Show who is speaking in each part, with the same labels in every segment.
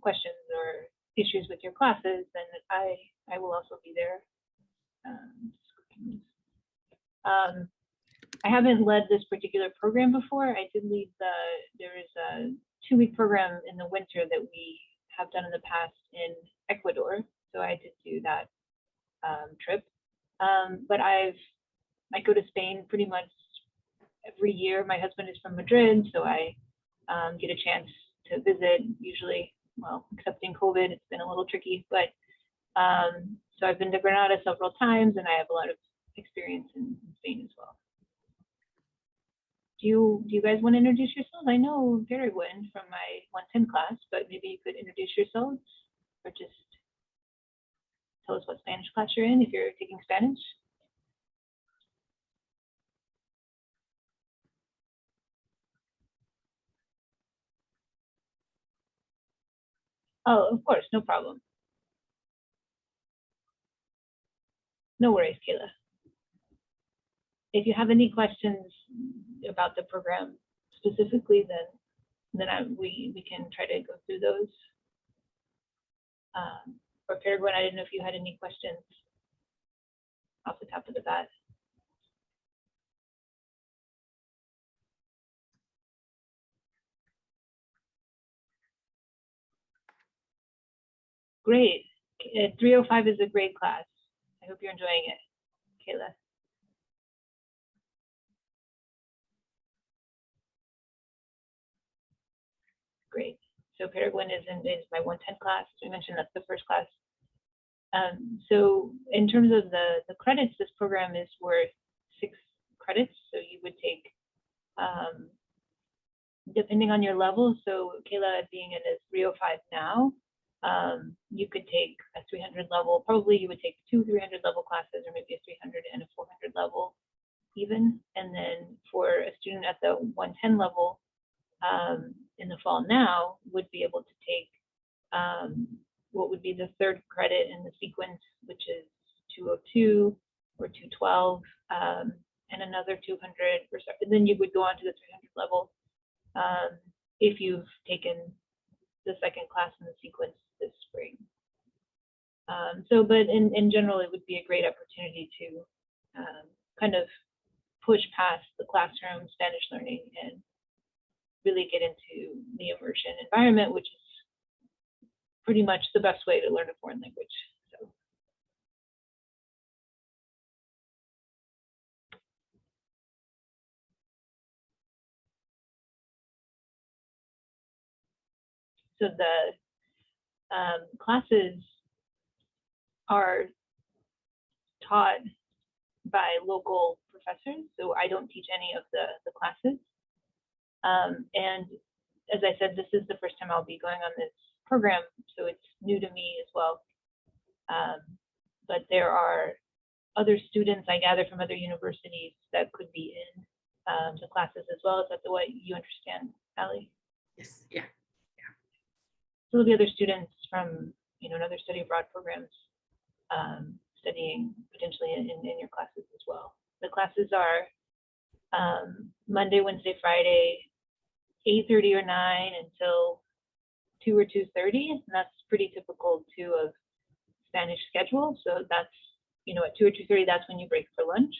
Speaker 1: questions or issues with your classes, then I will also be there. I haven't led this particular program before. I did lead there is a 2-week program in the winter that we have done in the past in Ecuador. So I did do that trip. But I go to Spain pretty much every year. My husband is from Madrid, so I get a chance to visit usually, well, excepting COVID, it's been a little tricky, but so I've been to Granada several times and I have a lot of experience in Spain as well. Do you guys want to introduce yourselves? I know Peregrine from my 110 class, but maybe you could introduce yourselves or just tell us what Spanish class you're in if you're taking Spanish. Oh, of course, no problem. No worries, Kayla. If you have any questions about the program specifically, then we can try to go through those. Or Peregrine, I didn't know if you had any questions off the top of the bat. Great. 305 is a great class. I hope you're enjoying it, Kayla. Great. So Peregrine is my 110 class. As we mentioned, that's the first class. So in terms of the credits, this program is worth 6 credits. So you would take, depending on your level, so Kayla being in a 305 now, you could take a 300 level, probably you would take 2 300 level classes, or maybe a 300 and a 400 level even. And then for a student at the 110 level in the fall now would be able to take what would be the 3rd credit in the sequence, which is 202 or 212, and another 200, or so. And then you would go on to the 300 level if you've taken the 2nd class in the sequence this spring. But in general, it would be a great opportunity to kind of push past the classroom Spanish learning and really get into the immersion environment, which is pretty much the best way to learn a foreign language. So the classes are taught by local professors, so I don't teach any of the classes. And as I said, this is the first time I'll be going on this program, so it's new to me as well. But there are other students I gather from other universities that could be in the classes as well. Is that the way you understand, Ali?
Speaker 2: Yes, yeah.
Speaker 1: So there'll be other students from, another study abroad programs studying potentially in your classes as well. The classes are Monday, Wednesday, Friday, 8:30 or 9 until 2 or 2:30, and that's pretty typical too of Spanish schedule. So that's, at 2 or 2:30, that's when you break for lunch.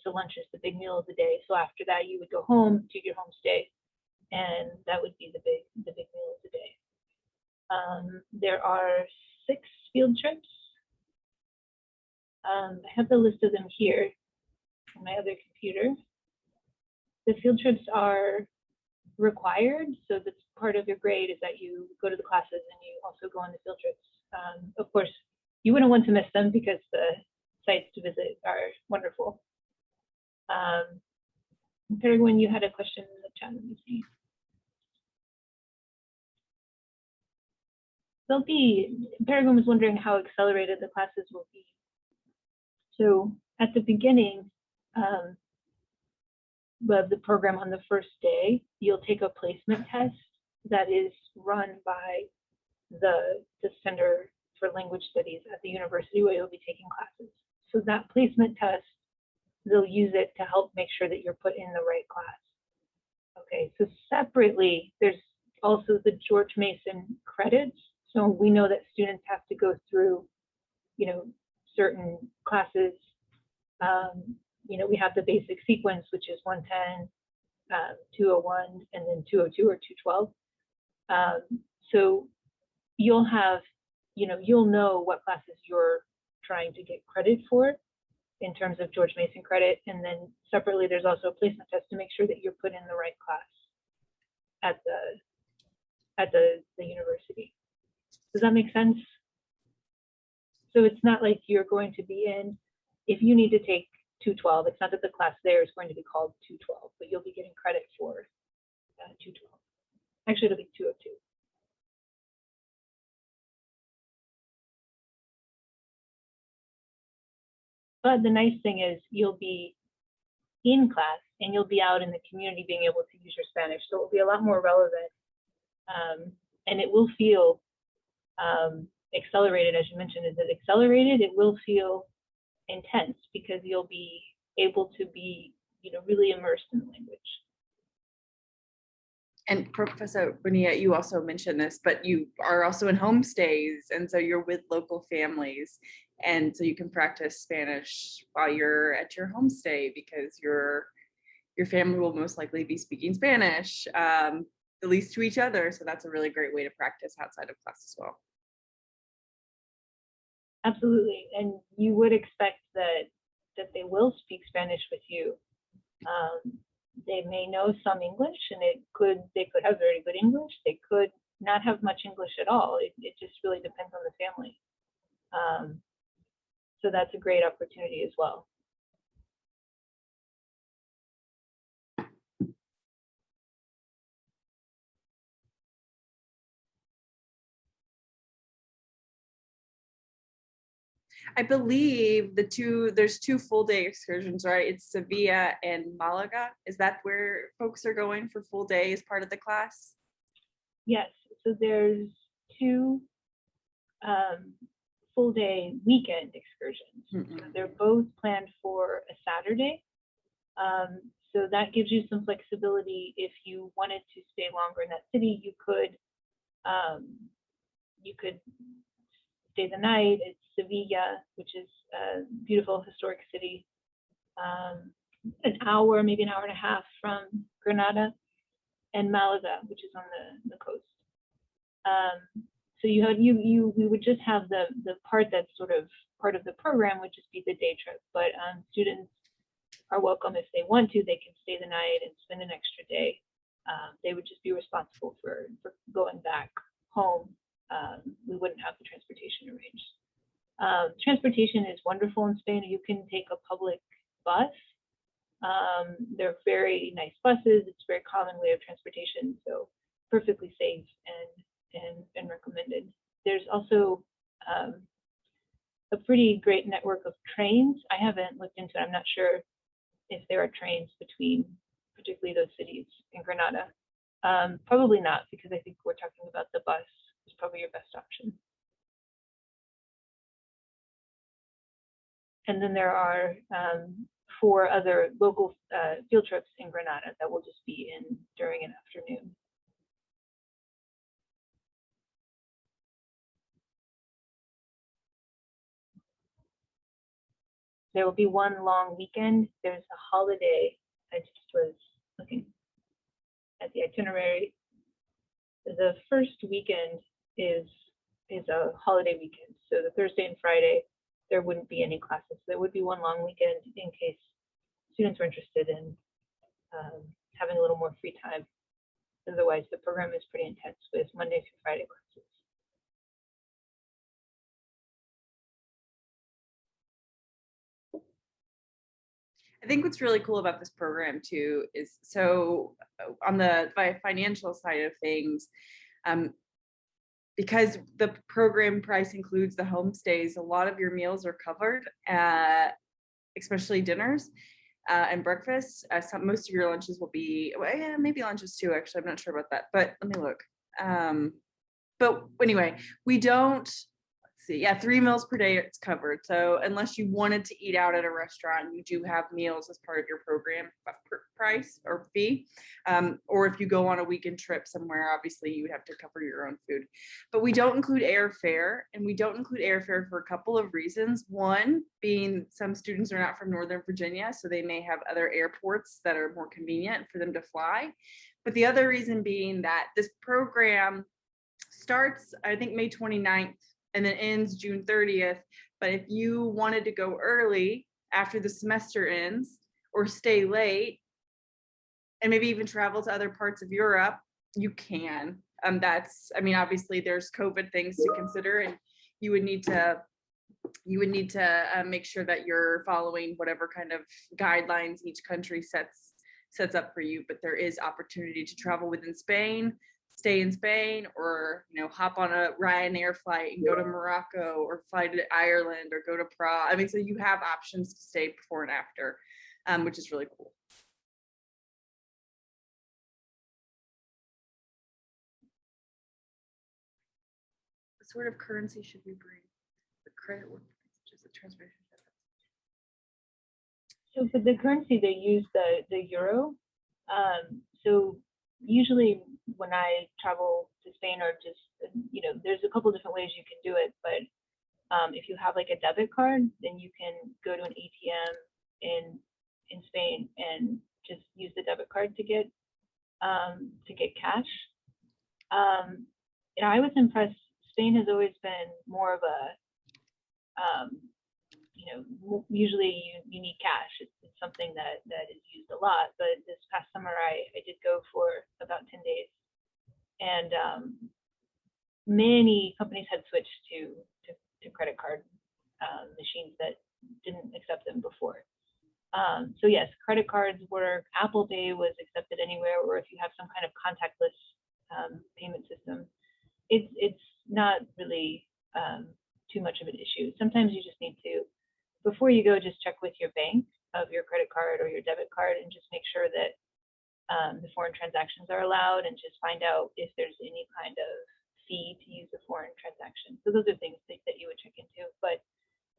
Speaker 1: So lunch is the big meal of the day. So after that, you would go home to your homestay, and that would be the big meal of the day. There are 6 field trips. I have the list of them here on my other computer. The field trips are required, so that's part of your grade is that you go to the classes and you also go on the field trips. Of course, you wouldn't want to miss them because the sites to visit are wonderful. Peregrine, you had a question in the chat. Let me see. Peregrine was wondering how accelerated the classes will be. So at the beginning of the program on the first day, you'll take a placement test that is run by the Center for Language Studies at the university where you'll be taking classes. So that placement test, they'll use it to help make sure that you're put in the right class. Okay, so separately, there's also the George Mason credits. So we know that students have to go through, certain classes. We have the basic sequence, which is 110, 201, and then 202 or 212. So you'll have, you'll know what classes you're trying to get credit for in terms of George Mason credit. And then separately, there's also a placement test to make sure that you're put in the right class at the university. Does that make sense? So it's not like you're going to be in, if you need to take 212, it's not that the class there is going to be called 212, but you'll be getting credit for 212. Actually, it'll be 202. But the nice thing is you'll be in class and you'll be out in the community being able to use your Spanish. So it'll be a lot more relevant. And it will feel accelerated, as you mentioned. Is it accelerated? It will feel intense because you'll be able to be, really immersed in the language.
Speaker 2: And Professor Bonilla, you also mentioned this, but you are also in homestays, and so you're with local families, and so you can practice Spanish while you're at your homestay because your family will most likely be speaking Spanish, at least to each other. So that's a really great way to practice outside of class as well.
Speaker 1: Absolutely, and you would expect that they will speak Spanish with you. They may know some English, and they could have very good English. They could not have much English at all. It just really depends on the family. So that's a great opportunity as well.
Speaker 2: I believe there's two full day excursions, right? It's Sevilla and Malaga. Is that where folks are going for full day as part of the class?
Speaker 1: Yes, so there's two full day weekend excursions. So they're both planned for a Saturday. So that gives you some flexibility. If you wanted to stay longer in that city, you could stay the night. It's Sevilla, which is a beautiful historic city, an hour, maybe an hour and a half from Granada, and Malaga, which is on the coast. So we would just have the part that's sort of part of the program would just be the day trip, but students are welcome if they want to. They can stay the night and spend an extra day. They would just be responsible for going back home. We wouldn't have the transportation arranged. Transportation is wonderful in Spain. You can take a public bus. They're very nice buses. It's a very common way of transportation, so perfectly safe and recommended. There's also a pretty great network of trains. I haven't looked into it. I'm not sure if there are trains between particularly those cities in Granada. Probably not, because I think we're talking about the bus is probably your best option. And then there are 4 other local field trips in Granada that will just be in during an afternoon. There will be one long weekend. There's a holiday. I just was looking at the itinerary. The first weekend is a holiday weekend. So the Thursday and Friday, there wouldn't be any classes. There would be one long weekend in case students were interested in having a little more free time. Otherwise, the program is pretty intense with Monday through Friday classes.
Speaker 2: I think what's really cool about this program too is, so on the financial side of things, because the program price includes the homestays, a lot of your meals are covered, especially dinners and breakfast. Most of your lunches will be, well, yeah, maybe lunches too, actually. I'm not sure about that, but let me look. But anyway, we don't, let's see, yeah, 3 meals per day, it's covered. So unless you wanted to eat out at a restaurant, you do have meals as part of your program price or fee. Or if you go on a weekend trip somewhere, obviously you would have to cover your own food. But we don't include airfare, and we don't include airfare for a couple of reasons. One being some students are not from Northern Virginia, so they may have other airports that are more convenient for them to fly. But the other reason being that this program starts, I think, May 29th and then ends June 30th. But if you wanted to go early after the semester ends or stay late and maybe even travel to other parts of Europe, you can. That's, I mean, obviously there's COVID things to consider, and you would need to make sure that you're following whatever kind of guidelines each country sets up for you. But there is opportunity to travel within Spain, stay in Spain, or hop on a Ryanair flight and go to Morocco, or fly to Ireland, or go to Prague. I mean, so you have options to stay before and after, which is really cool. What sort of currency should we bring? The credit work, just the translation.
Speaker 1: So for the currency, they use the euro. So usually when I travel to Spain, or just, there's a couple different ways you can do it, but if you have like a debit card, then you can go to an ATM in Spain and just use the debit card to get cash. I was impressed. Spain has always been more of a usually you need cash. It's something that is used a lot. But this past summer, I did go for about 10 days, and many companies had switched to credit card machines that didn't accept them before. So yes, credit cards work. Apple Pay was accepted anywhere, or if you have some kind of contactless payment system, it's not really too much of an issue. Sometimes you just need to, before you go, just check with your bank of your credit card or your debit card, and just make sure that the foreign transactions are allowed, and just find out if there's any kind of fee to use a foreign transaction. So those are things that you would check into. But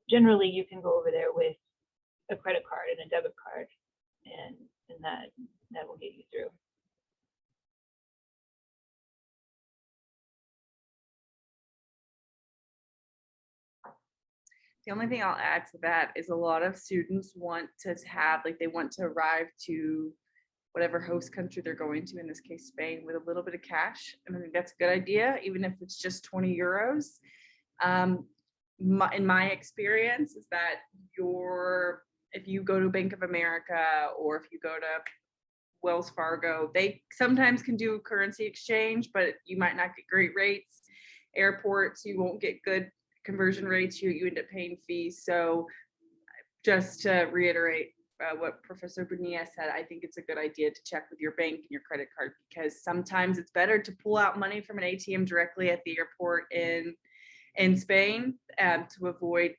Speaker 1: generally, you can go over there with a credit card and a debit card, and that will get you through.
Speaker 2: The only thing I'll add to that is a lot of students want to have, like, they want to arrive to whatever host country they're going to, in this case, Spain, with a little bit of cash. And I think that's a good idea, even if it's just 20 euros. In my experience is that if you go to Bank of America, or if you go to Wells Fargo, they sometimes can do currency exchange, but you might not get great rates. Airports, you won't get good conversion rates. You end up paying fees. So just to reiterate what Professor Bonilla said, I think it's a good idea to check with your bank and your credit card, because sometimes it's better to pull out money from an ATM directly at the airport in Spain, to avoid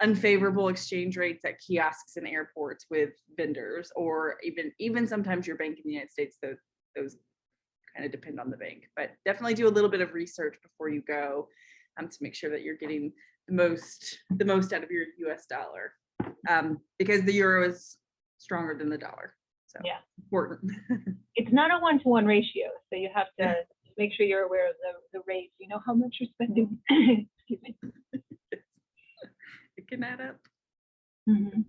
Speaker 2: unfavorable exchange rates at kiosks and airports with vendors, or even sometimes your bank in the United States. Those kind of depend on the bank, but definitely do a little bit of research before you go, to make sure that you're getting the most out of your US dollar, because the euro is stronger than the dollar. So
Speaker 1: yeah,
Speaker 2: important.
Speaker 1: It's not a 1-to-1 ratio, so you have to make sure you're aware of the rates. You know how much you're spending. Excuse me.
Speaker 2: It can add up.
Speaker 1: Mm-hmm.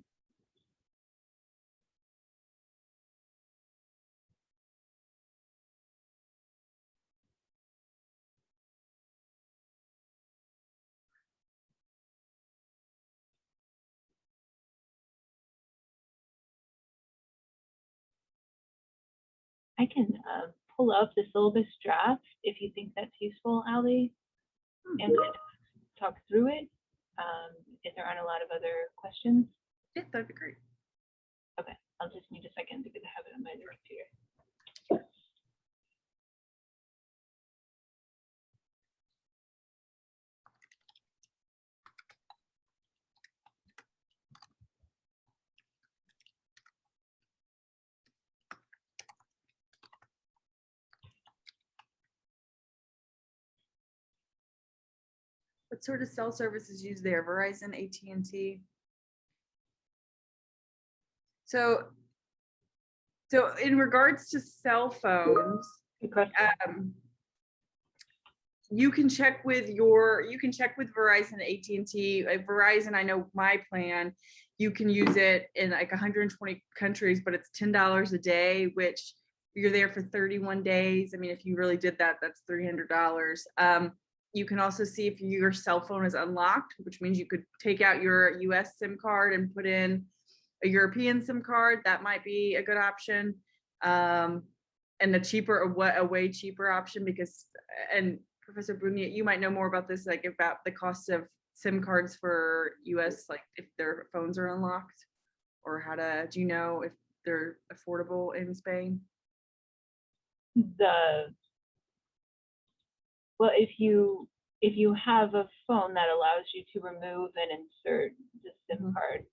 Speaker 1: I can pull up the syllabus draft if you think that's useful, Ali, and kind of talk through it. If there aren't a lot of other questions.
Speaker 2: Yeah, that'd be great.
Speaker 1: Okay, I'll just need a second because I have it on my computer.
Speaker 2: What sort of cell services use there? Verizon, AT&T? So in regards to cell phones,
Speaker 1: Good question.
Speaker 2: you can check with Verizon, AT&T. Verizon, I know my plan, you can use it in like 120 countries, but it's $10 a day, which you're there for 31 days. I mean, if you really did that, that's $300. You can also see if your cell phone is unlocked, which means you could take out your US SIM card and put in a European SIM card. That might be a good option. And a way cheaper option, because, and Professor Bunia, you might know more about this, like about the cost of SIM cards for US, like if their phones are unlocked, or do you know if they're affordable in Spain?
Speaker 1: Well, if you have a phone that allows you to remove and insert the SIM card,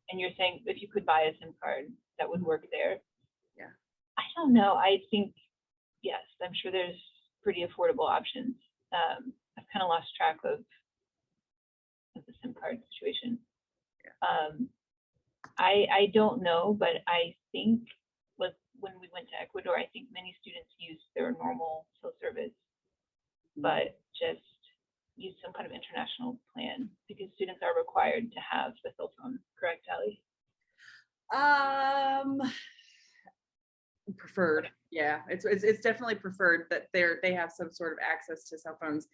Speaker 1: and you're saying if you could buy a SIM card that would work there.
Speaker 2: Yeah.
Speaker 1: I don't know. I think, yes, I'm sure there's pretty affordable options. I've kind of lost track of the SIM card situation.
Speaker 2: Yeah.
Speaker 1: I don't know, but I think when we went to Ecuador, I think many students used their normal cell service, but just use some kind of international plan, because students are required to have a cell phone. Correct, Ali?
Speaker 2: Preferred. Yeah, it's definitely preferred that they have some sort of access to cell phones.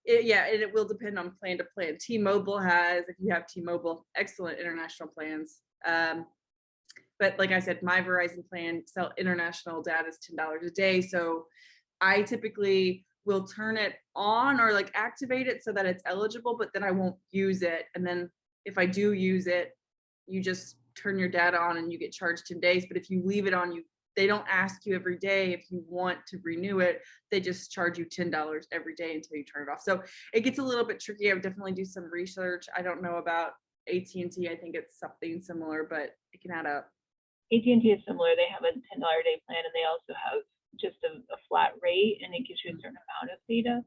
Speaker 2: It will depend on plan to plan. T-Mobile has, if you have T-Mobile, excellent international plans. But like I said, my Verizon plan, international data is $10 a day. So I typically will turn it on or like activate it so that it's eligible, but then I won't use it. And then if I do use it, you just turn your data on and you get charged 10 days. But if you leave it on, they don't ask you every day if you want to renew it. They just charge you $10 every day until you turn it off. So it gets a little bit tricky. I would definitely do some research. I don't know about AT&T. I think it's something similar, but it can add up.
Speaker 1: AT&T is similar. They have a $10 a day plan, and they also have just a flat rate, and it gives you a certain amount of data.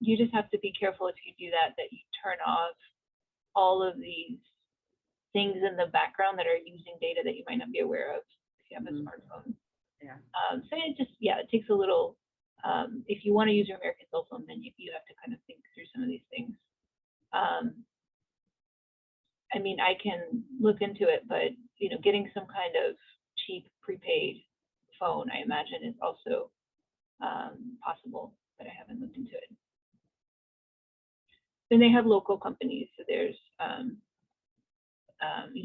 Speaker 1: You just have to be careful if you do that you turn off all of these things in the background that are using data that you might not be aware of if you have a smartphone.
Speaker 2: Yeah.
Speaker 1: So it takes a little, if you want to use your American cell phone, then you have to kind of think through some of these things. I mean, I can look into it, but getting some kind of cheap prepaid phone, I imagine, is also possible, but I haven't looked into it. Then they have local companies. So there's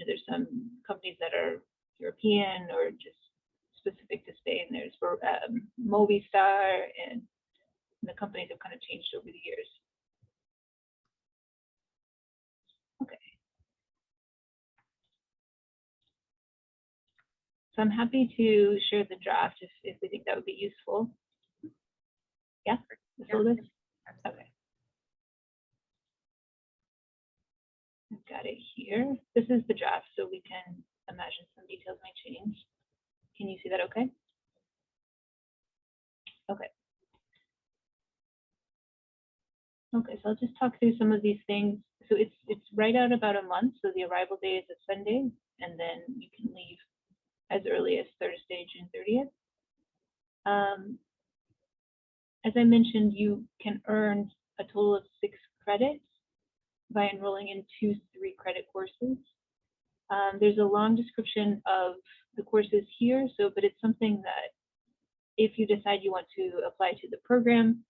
Speaker 1: there's some companies that are European or just specific to Spain. There's Movistar, and the companies have kind of changed over the years. Okay. So I'm happy to share the draft if we think that would be useful. Yeah, the syllabus? Okay. I've got it here. This is the draft, so we can imagine some details might change. Can you see that okay? Okay. Okay, so I'll just talk through some of these things. So it's right out about a month. So the arrival day is a Sunday, and then you can leave as early as Thursday, June 30th. As I mentioned, you can earn a total of 6 credits by enrolling in 2 3-credit courses. There's a long description of the courses here, but it's something that if you decide you want to apply to the program,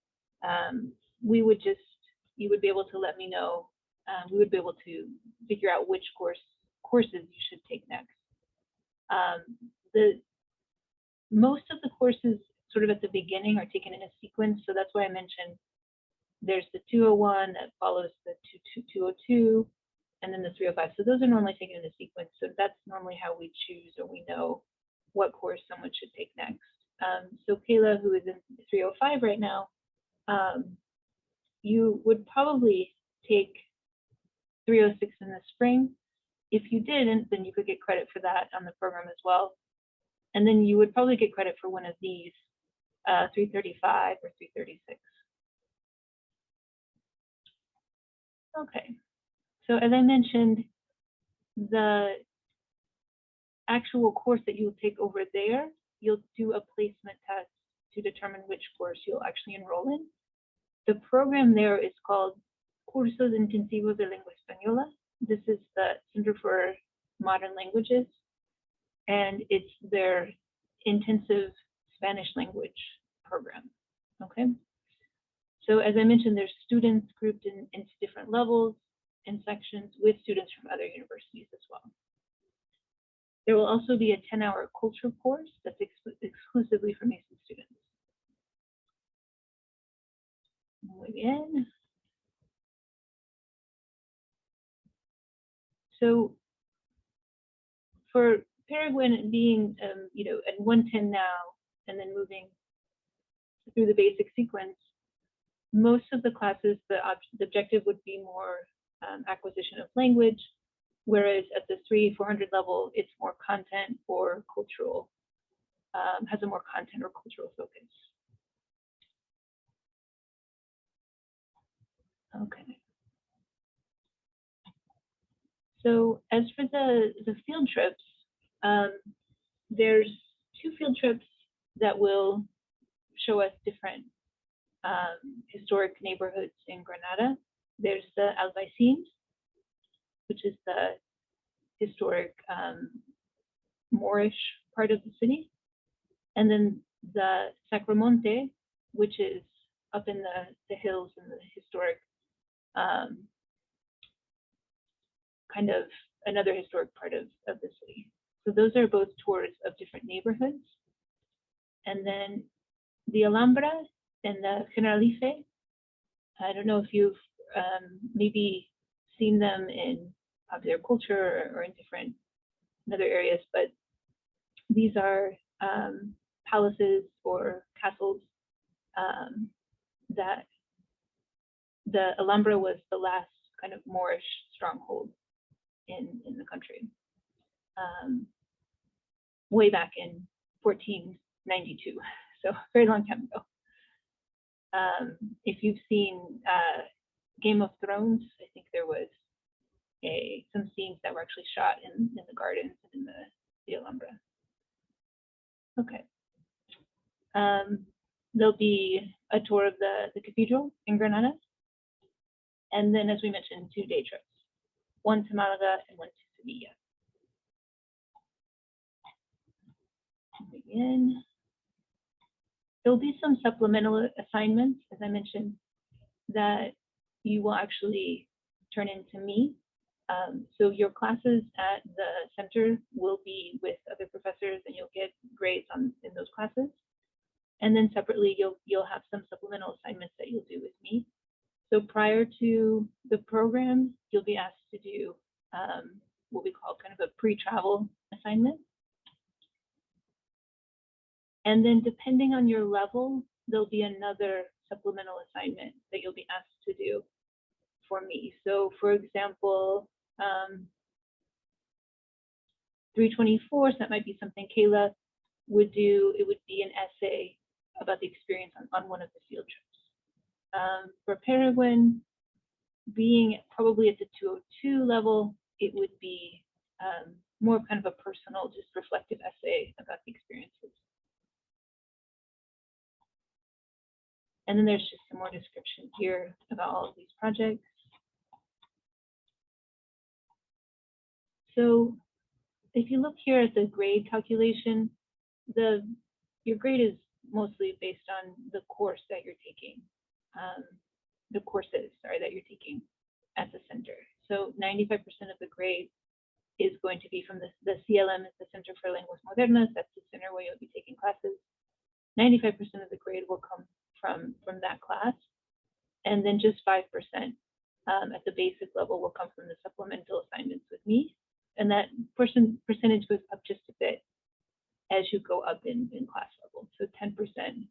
Speaker 1: you would be able to let me know. We would be able to figure out which courses you should take next. Most of the courses sort of at the beginning are taken in a sequence, so that's why I mentioned there's the 201 that follows the 202, and then the 305. So those are normally taken in a sequence. So that's normally how we choose, or we know what course someone should take next. So Kayla, who is in 305 right now, you would probably take 306 in the spring. If you didn't, then you could get credit for that on the program as well. And then you would probably get credit for one of these, 335 or 336. Okay, so as I mentioned, the actual course that you'll take over there, you'll do a placement test to determine which course you'll actually enroll in. The program there is called Cursos Intensivos de Lengua Española. This is the Center for Modern Languages, and it's their intensive Spanish language program. Okay. So as I mentioned, there's students grouped into different levels and sections with students from other universities as well. There will also be a 10-hour culture course that's exclusively for Mason students. Muy bien. So for Paraguay being, at 110 now, and then moving through the basic sequence, most of the classes, the objective would be more acquisition of language, whereas at the 300-400 level, it's more content or cultural, has a more content or cultural focus. Okay. So as for the field trips, there's 2 field trips that will show us different historic neighborhoods in Granada. There's the Albaicín, which is the historic Moorish part of the city, and then the Sacromonte, which is up in the hills in the historic kind of another historic part of the city. So those are both tours of different neighborhoods. And then the Alhambra and the Generalife, I don't know if you've maybe seen them in popular culture or in other areas, but these are palaces or castles that the Alhambra was the last kind of Moorish stronghold in the country, way back in 1492, so a very long time ago. If you've seen Game of Thrones, I think there was some scenes that were actually shot in the gardens and in the Alhambra. Okay. There'll be a tour of the cathedral in Granada, and then, as we mentioned, 2 day trips, one to Malaga and one to Sevilla. Begin. There'll be some supplemental assignments, as I mentioned, that you will actually turn into me. So your classes at the center will be with other professors, and you'll get grades in those classes. And then separately, you'll have some supplemental assignments that you'll do with me. So prior to the program, you'll be asked to do what we call kind of a pre-travel assignment. And then depending on your level, there'll be another supplemental assignment that you'll be asked to do for me. So for example, 324, so that might be something Kayla would do. It would be an essay about the experience on one of the field trips. For Paraguay, being probably at the 202 level, it would be more kind of a personal, just reflective essay about the experiences. And then there's just some more description here about all of these projects. So if you look here at the grade calculation, your grade is mostly based on the course that you're taking, the courses, that you're taking at the center. So 95% of the grade is going to be from the CLM, is the Center for Lenguas Modernas. That's the center where you'll be taking classes. 95% of the grade will come from that class, and then just 5% at the basic level will come from the supplemental assignments with me, and that percentage goes up just a bit as you go up in class level. So 10%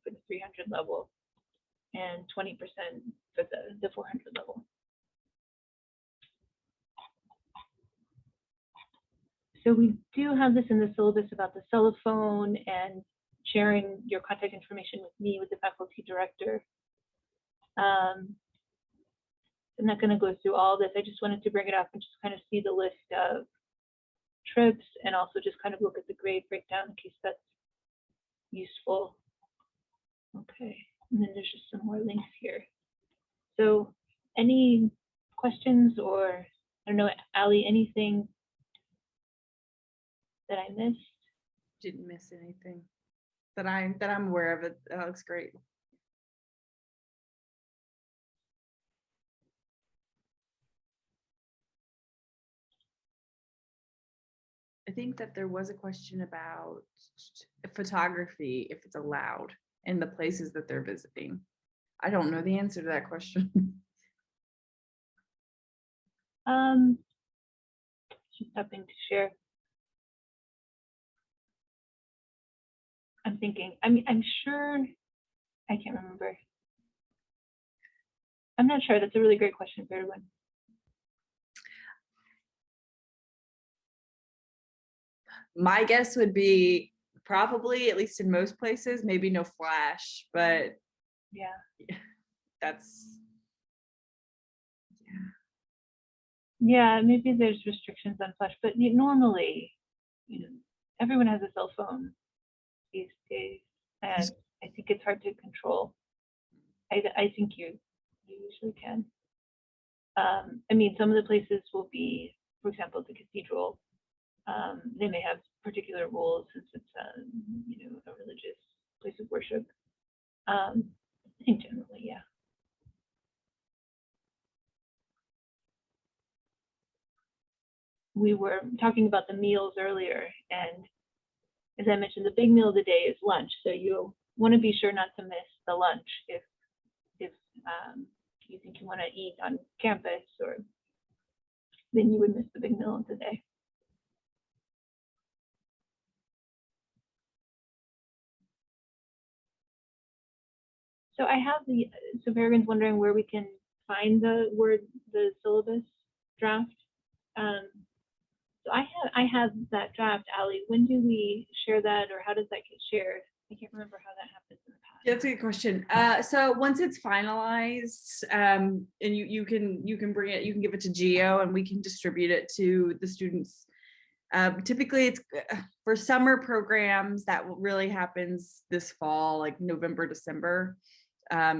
Speaker 1: for the 300 level and 20% for the 400 level. So we do have this in the syllabus about the cellophone and sharing your contact information with me, with the faculty director. I'm not going to go through all this. I just wanted to bring it up and just kind of see the list of trips and also just kind of look at the grade breakdown in case that's useful. Okay, and then there's just some more links here. So any questions, or I don't know, Ali, anything that I missed?
Speaker 2: Didn't miss anything that I'm aware of. It looks great. I think that there was a question about photography, if it's allowed in the places that they're visiting. I don't know the answer to that question.
Speaker 1: Just something to share. I'm thinking, I mean, I'm sure, I can't remember. I'm not sure. That's a really great question for everyone.
Speaker 2: My guess would be probably, at least in most places, maybe no flash, but
Speaker 1: Yeah.
Speaker 2: that's,
Speaker 1: Yeah, maybe there's restrictions on flash, but normally, everyone has a cell phone these days, and I think it's hard to control. I think you usually can. I mean, some of the places will be, for example, the cathedral. They may have particular rules since it's a religious place of worship. I think generally, yeah. We were talking about the meals earlier, and as I mentioned, the big meal of the day is lunch. So you want to be sure not to miss the lunch if you think you want to eat on campus, or then you would miss the big meal of the day. So I have so if everyone's wondering where we can find the syllabus draft. So I have that draft, Ali. When do we share that, or how does that get shared? I can't remember how that happens in the past.
Speaker 2: That's a good question. So once it's finalized, and you can bring it, you can give it to Geo, and we can distribute it to the students. Typically, it's for summer programs that really happens this fall, like November, December,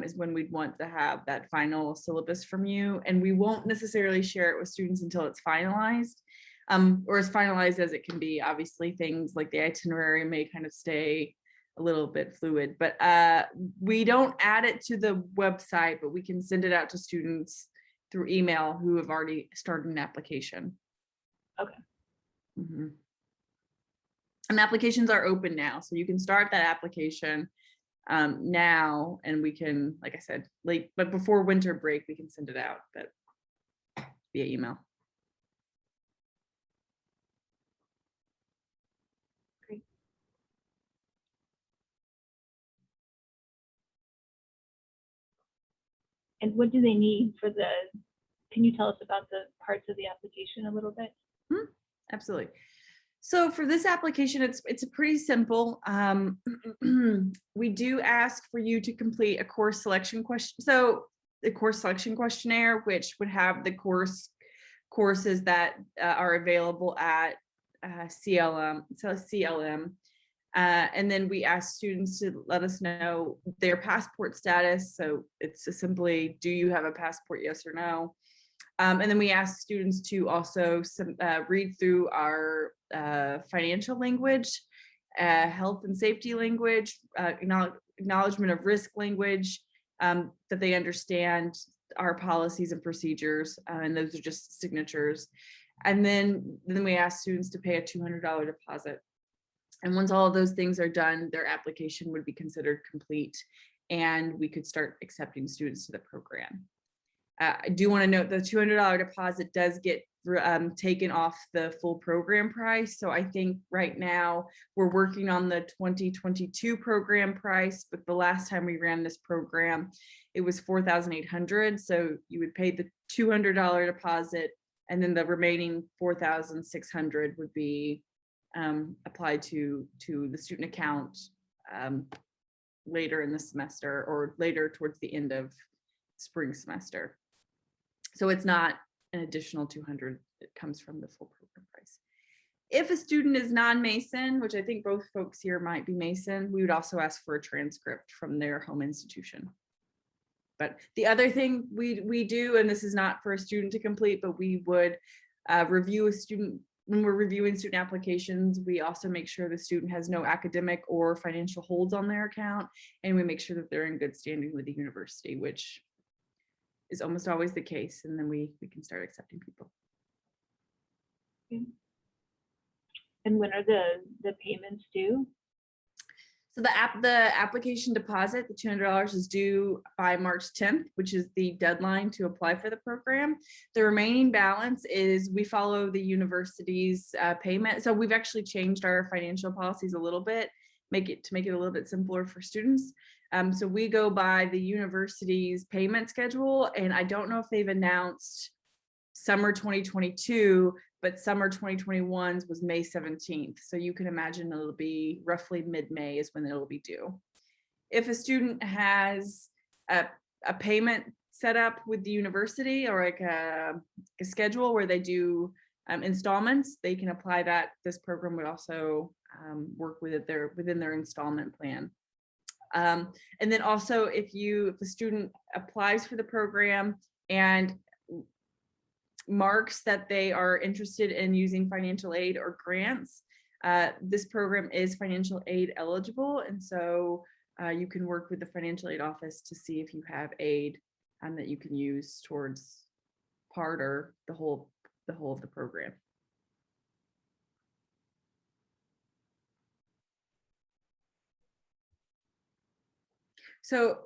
Speaker 2: is when we'd want to have that final syllabus from you, and we won't necessarily share it with students until it's finalized. Or as finalized as it can be. Obviously, things like the itinerary may kind of stay a little bit fluid, but we don't add it to the website, but we can send it out to students through email who have already started an application.
Speaker 1: Okay.
Speaker 2: Mm-hmm. And applications are open now, so you can start that application now, and we can, like I said, but before winter break, we can send it out, but via email.
Speaker 1: And what do they need for can you tell us about the parts of the application a little bit?
Speaker 2: Absolutely. So for this application, it's pretty simple. We do ask for you to complete a course selection question. So the course selection questionnaire, which would have the courses that are available at CLM. So CLM. And then we ask students to let us know their passport status. So it's simply, do you have a passport, yes or no? And then we ask students to also read through our financial language, health and safety language, acknowledgement of risk language, that they understand our policies and procedures, and those are just signatures. And then we ask students to pay a $200 deposit. And once all of those things are done, their application would be considered complete, and we could start accepting students to the program. I do want to note the $200 deposit does get taken off the full program price. So I think right now we're working on the 2022 program price, but the last time we ran this program, it was $4,800. So you would pay the $200 deposit, and then the remaining $4,600 would be applied to the student account later in the semester, or later towards the end of spring semester. So it's not an additional 200, it comes from the full program price. If a student is non-Mason, which I think both folks here might be Mason, we would also ask for a transcript from their home institution. But the other thing we do, and this is not for a student to complete, but we would review a student, when we're reviewing student applications, we also make sure the student has no academic or financial holds on their account, and we make sure that they're in good standing with the university, which is almost always the case, and then we can start accepting people.
Speaker 1: And when are the payments due?
Speaker 2: So the application deposit, the $200 is due by March 10th, which is the deadline to apply for the program. The remaining balance is, we follow the university's payment. So we've actually changed our financial policies a little bit, to make it a little bit simpler for students. So we go by the university's payment schedule, and I don't know if they've announced summer 2022, but summer 2021's was May 17th. So you can imagine it'll be roughly mid-May is when it'll be due. If a student has a payment set up with the university, or like a schedule where they do installments, they can apply that. This program would also work with it within their installment plan. And then also if the student applies for the program and marks that they are interested in using financial aid or grants, this program is financial aid eligible, and so you can work with the financial aid office to see if you have aid that you can use towards part or the whole of the program. So,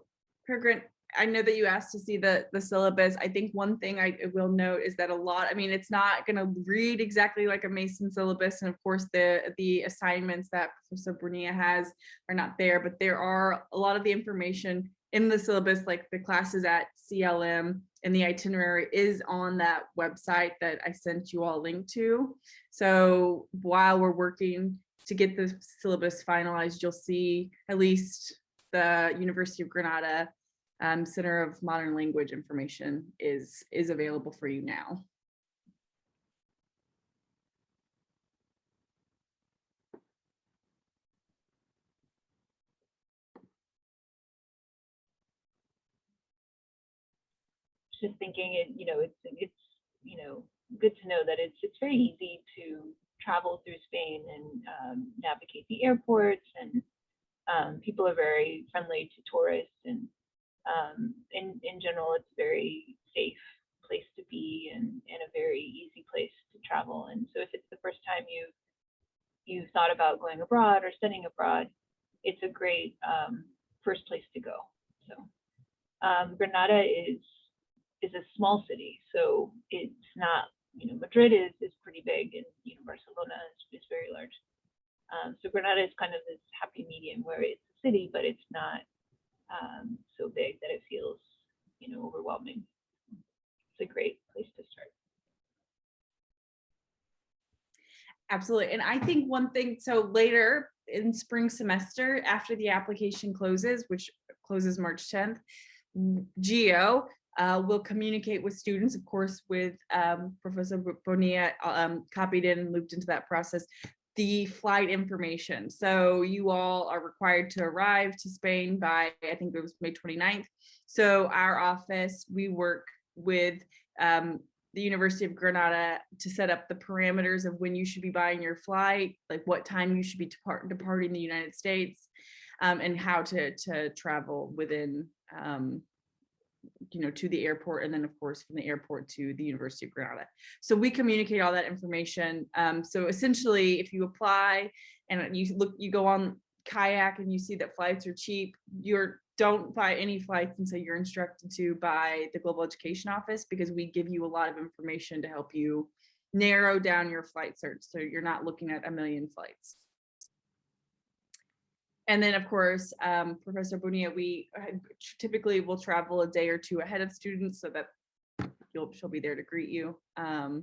Speaker 2: Peregrine, I know that you asked to see the syllabus. I think one thing I will note is that it's not going to read exactly like a Mason syllabus. And of course, the assignments that Professor Bonilla has are not there, but there are a lot of the information in the syllabus, like the classes at CLM, and the itinerary is on that website that I sent you all a link to. So while we're working to get the syllabus finalized, you'll see at least the University of Granada Center of Modern Language information is available for you now.
Speaker 1: Just thinking it's good to know that it's very easy to travel through Spain and navigate the airports, and people are very friendly to tourists, and in general, it's a very safe place to be, and a very easy place to travel. And so if it's the first time you've thought about going abroad or studying abroad, it's a great first place to go. So Granada is a small city, so it's not, Madrid is pretty big, and Barcelona is very large. So Granada is kind of this happy medium where it's a city, but it's not so big that it feels, overwhelming. It's a great place to start.
Speaker 2: Absolutely. And I think one thing, so later in spring semester, after the application closes, which closes March 10th, GEO will communicate with students, of course, with Professor Bonilla copied in and looped into that process, the flight information. So you all are required to arrive to Spain by, I think it was May 29th. So our office, we work with the University of Granada to set up the parameters of when you should be buying your flight, like what time you should be departing the United States, and how to travel within, to the airport, and then of course from the airport to the University of Granada. So we communicate all that information. So essentially, if you apply and you go on Kayak and you see that flights are cheap, don't buy any flights until you're instructed to by the Global Education Office, because we give you a lot of information to help you narrow down your flight search, so you're not looking at a million flights. And then, of course, Professor Bonilla, we typically will travel a day or two ahead of students so that she'll be there to greet you. But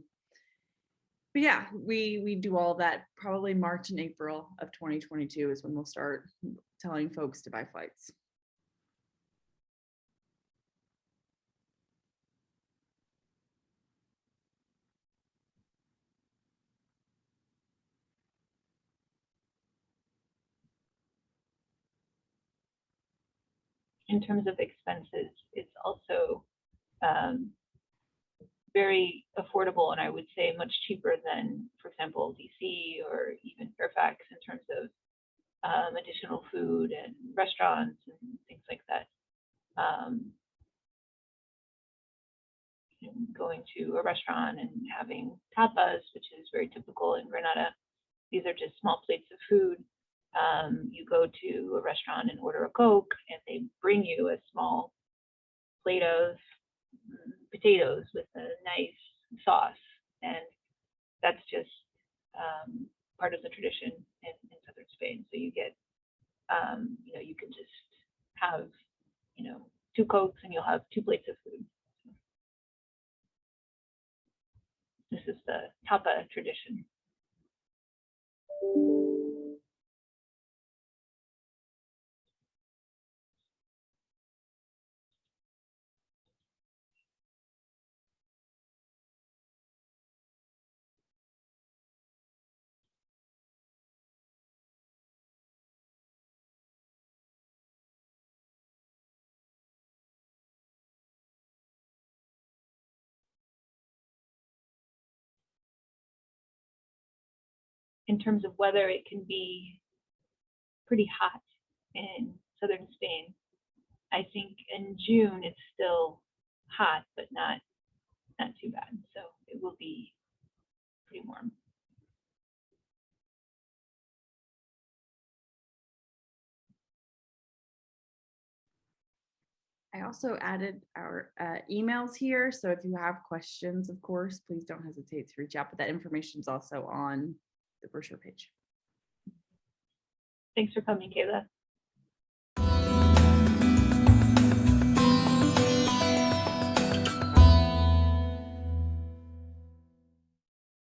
Speaker 2: yeah, we do all that. Probably March and April of 2022 is when we'll start telling folks to buy flights.
Speaker 1: in terms of expenses, it's also very affordable, and I would say much cheaper than, for example, DC or even Fairfax in terms of additional food and restaurants and things like that. Going to a restaurant and having tapas, which is very typical in Granada. These are just small plates of food. You go to a restaurant and order a Coke, and they bring you a small plate of potatoes with a nice sauce, and that's just part of the tradition in southern Spain. So you get, you can just have, 2 Cokes, and you'll have 2 plates of food. This is the tapa tradition. In terms of weather, it can be pretty hot in southern Spain. I think in June it's still hot, but not too bad. So it will be pretty warm.
Speaker 2: I also added our emails here. So if you have questions, of course, please don't hesitate to reach out. But that information is also on the brochure page.
Speaker 1: Thanks for coming, Kayla.